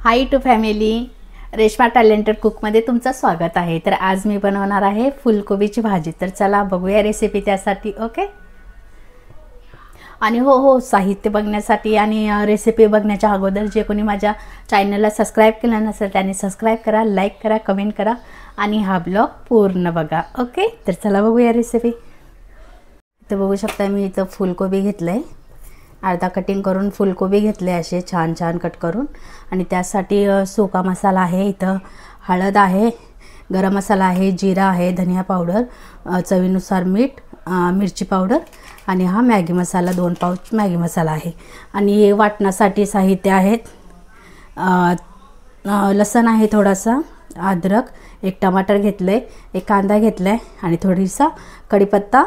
High to family, Reshma talented कुकमध्ये तुमचं स्वागत आहे। तर आज मी बनवणार आहे फुलकोबीची भाजी। तर चला बघूया रेसिपी त्यासाठी। ओके। आणि हो साहित्य बघण्यासाठी आणि रेसिपी बघण्याच्या अगोदर जे कोणी माझ्या चॅनलला सबस्क्राइब केलं नसेल त्यांनी सबस्क्राइब करा, लाईक करा, कमेंट करा आणि हा ब्लॉग पूर्ण बघा। ओके। तर चला बघूया रेसिपी। इथं बघू शकता मी इथं फुलकोबी घेतलंय, अर्धा कटिंग करून फुलकोबी घेतले असे छान छान कट करून। आणि त्यासाठी सुका मसाला आहे, इथं हळद आहे, गरम मसाला आहे, जिरा आहे, धनिया पावडर, चवीनुसार मीठ, मिरची पावडर आणि हा मॅगी मसाला 2 पाउच मॅगी मसाला आहे। आणि वाटण्यासाठी साहित्य आहेत, लसूण आहे थोडासा, अद्रक, एक टमाटर घेतले, एक कांदा घेतलाय आणि थोडीसा कढीपत्ता,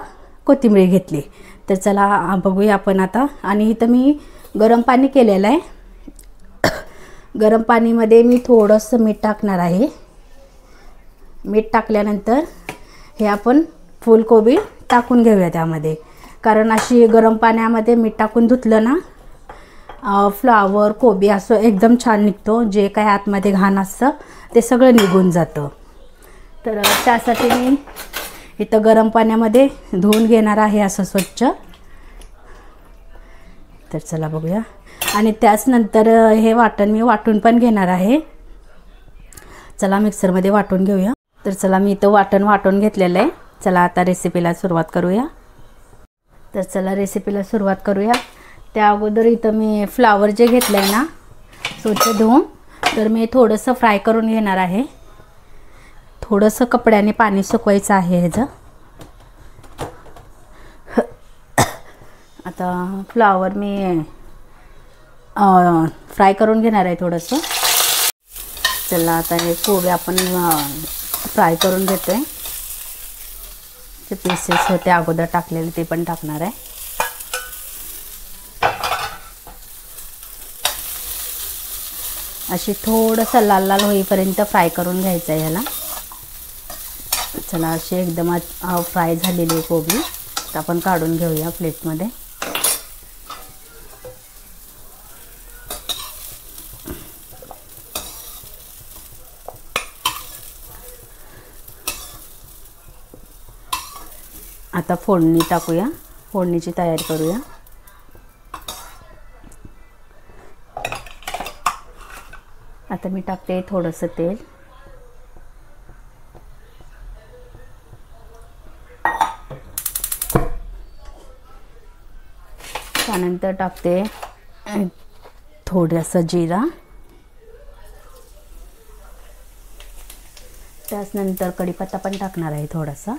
कोथिंबीर घेतली। तर चला बघूया आपण आता। आणि इथं मी गरम पाणी केलेलं आहे, गरम पाणीमध्ये मी थोडंसं मीठ टाकणार आहे। मीठ टाकल्यानंतर हे आपण फुलकोबी टाकून घेऊया त्यामध्ये, कारण अशी गरम पाण्यामध्ये मीठ टाकून धुतलं ना फ्लावर कोबी असं एकदम छान निघतो, जे काय आतमध्ये घाण असतं ते सगळं निघून जातं। तर त्यासाठी मी इथं गरम पाण्यामध्ये धुवून घेणार आहे असं स्वच्छ। तर चला बघूया। आणि त्याच नंतर हे वाटण मी वाटून पण घेणार आहे। चला मिक्सरमध्ये वाटून घेऊया। तर चला मी इथं वाटण वाटून घेतलेलं आहे। चला आता रेसिपीला सुरुवात करूया। तर चला रेसिपीला सुरुवात करूया। त्या अगोदर इथं मी फ्लावर जे घेतलं आहे ना स्वच्छ धुवून, तर मी थोडंसं फ्राय करून घेणार आहे। थोडंसं कपड्याने पाणी सुकवायचं आहे ह्याचं। आता फ्लावर मी फ्राय करून घेणार आहे थोडंसं। चला आता हे कोबी आपण फ्राय करून घेतोय। ते पीसेस होते अगोदर टाकलेले ते पण टाकणार आहे। अशी थोडंसं लाल लाल होईपर्यंत फ्राय करून घ्यायचं आहे ह्याला। चला अशी एकदम फ्राय झालेली कोबी तर आपण काढून घेऊया प्लेटमध्ये। आता फोडणी टाकूया, फोडणीची तयारी करूया। आता मी टाकते थोडंसं तेल, त्यानंतर टाकते थोडंसं जिरा, त्यानंतर कढीपत्ता पण टाकणार आहे थोडासा।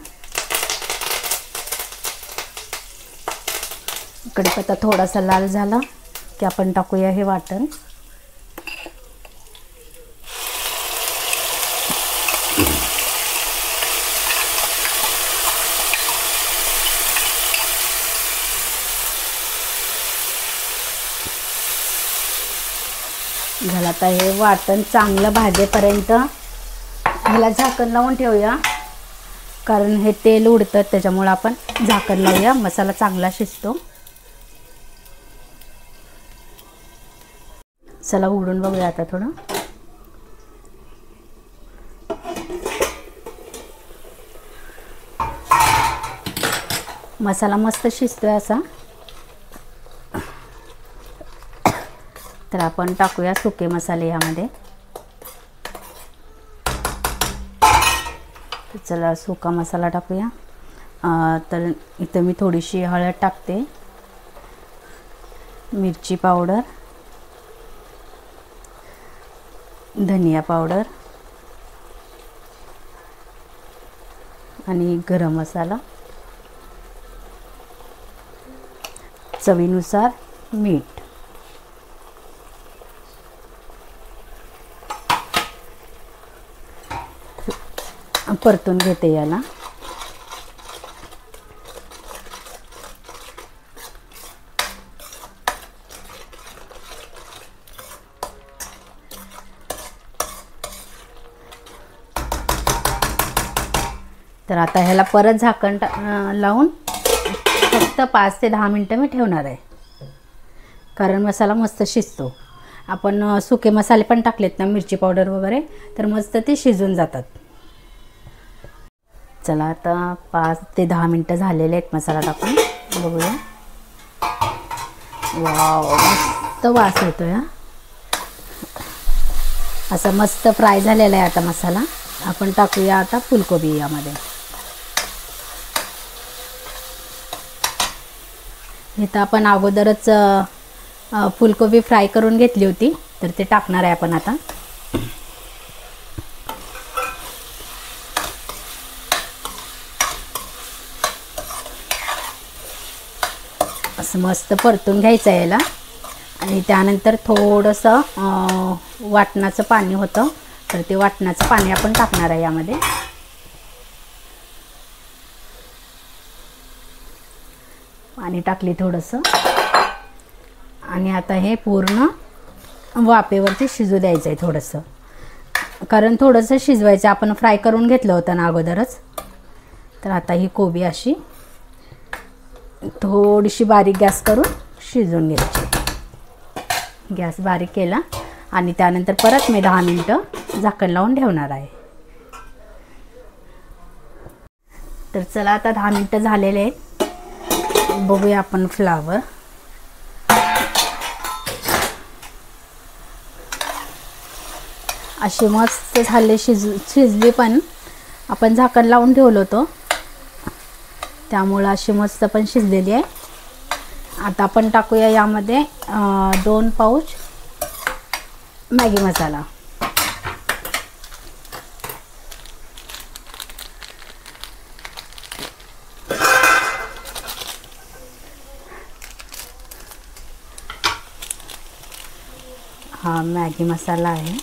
कढीपत्ता थोडासा लाल झाला की आपण टाकूया हे वाटण। झालं आता हे वाटण चांगलं भाजेपर्यंत ह्याला झाकण लावून ठेवूया, कारण हे तेल उडतं त्याच्यामुळे आपण झाकण लावूया, मसाला चांगला शिजतो। चला उघडून बघूया आता थोडं। मसाला मस्त शिजतोय असा। तर आपण टाकूया सुके मसाले यामध्ये। चला सुका मसाला टाकूया। तर इथं मी थोडीशी हळद टाकते, मिरची पावडर, धनिया पावडर आणि गरम मसाला, चवीनुसार मीठ। परतून घेते याला। तर आता ह्याला परत झाकण लावून फक्त 5 ते 10 मिनिटं मी ठेवणार आहे, कारण मसाला मस्त शिजतो। आपण सुके मसाले पण टाकलेत ना, मिरची पावडर वगैरे, तर मस्त ते शिजून जातात. चला आता 5 ते 10 मिनटं झालेले आहेत मसाला टाकून. बघूया. वाव, मस्त वास येतोय हा. असं मस्त फ्राय झालेला आहे आता मसाला. आपण टाकूया आता फुलकोबी यामध्ये. इथं आपण अगोदरच फुलकोबी फ्राय करून घेतली होती, तर ते टाकणार आहे आपण आता. असं मस्त परतून घ्यायचं आहे याला. आणि त्यानंतर थोडंसं वाटणाचं पाणी होतं, तर ते वाटणाचं पाणी आपण टाकणार आहे यामध्ये. पाणी टाकली थोडंसं. आणि आता हे पूर्ण वाफेवरती शिजू द्यायचं आहे थोडंसं, कारण थोडंसं शिजवायचं. आपण फ्राय करून घेतलं होतं ना अगोदरच. तर आता ही कोबी अशी थोडीशी बारीक गॅस करून शिजवून घ्यायची. गॅस बारीक केला आणि त्यानंतर परत मी 10 मिनटं झाकण लावून ठेवणार आहे. तर चला आता 10 मिनटं झालेले आहेत. बघूया आपण फ्लावर. अशी मस्त झाले, शिजली पण. आपण झाकण लावून ठेवलं होतं त्यामुळं अशी मस्त पण शिजलेली आहे. आता आपण टाकूया यामध्ये 2 पाऊच मॅगी मसाला. हा मॅगी मसाला आहे.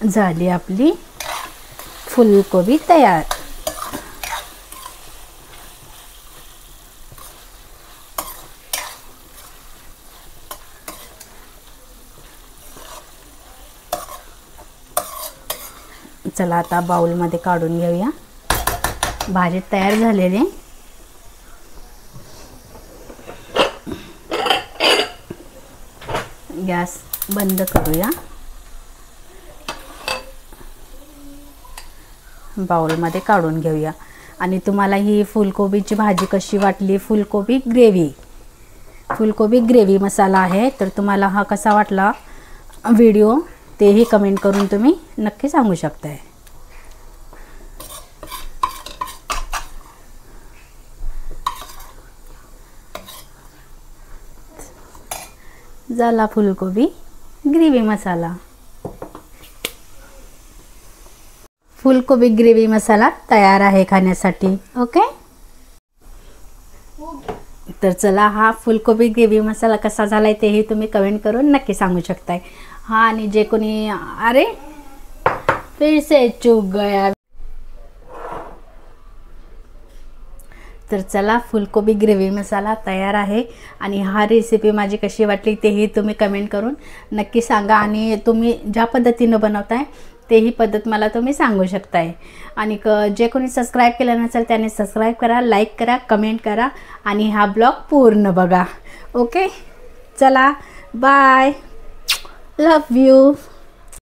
झाली आपली फुलकोबी तयार. चला आता बाउलमध्ये काढून घेऊया. भाजी तयार झालेली. गॅस बंद करूया. बाउलमध्ये काढून घेऊया. आणि तुम्हाला ही फुलकोबीची भाजी कशी वाटली? फुलकोबी ग्रेव्ही मसाला आहे. तर तुम्हाला हा कसा वाटला व्हिडिओ तेही कमेंट करून तुम्ही नक्की सांगू शकताय. झाला फुलकोबी ग्रेव्ही मसाला. फुलकोबी ग्रेव्ही मसाला तयार आहे खाण्यासाठी. ओके. तर चला, हा फुलकोबी ग्रेव्ही मसाला कसा झालाय तेही तुम्ही कमेंट करून नक्की सांगू शकताय. हाँ, आणि जे कोणी अरे फिर से चूक गया. तर चला, फुलकोबी ग्रेव्ही मसाला तयार आहे. आणि हा रेसिपी माझी कशी वाटली तेही तुम्ही कमेंट करून नक्की सांगा. आणि तुम्ही ज्या पद्धतीनं बनवताय तेही पद्धत मला तुम्ही सांगू शकताय. आणि जे कोणी सबस्क्राईब केलं नसेल त्याने सबस्क्राईब करा, लाईक करा, कमेंट करा आणि हा ब्लॉग पूर्ण बघा. ओके. चला, बाय. Love you.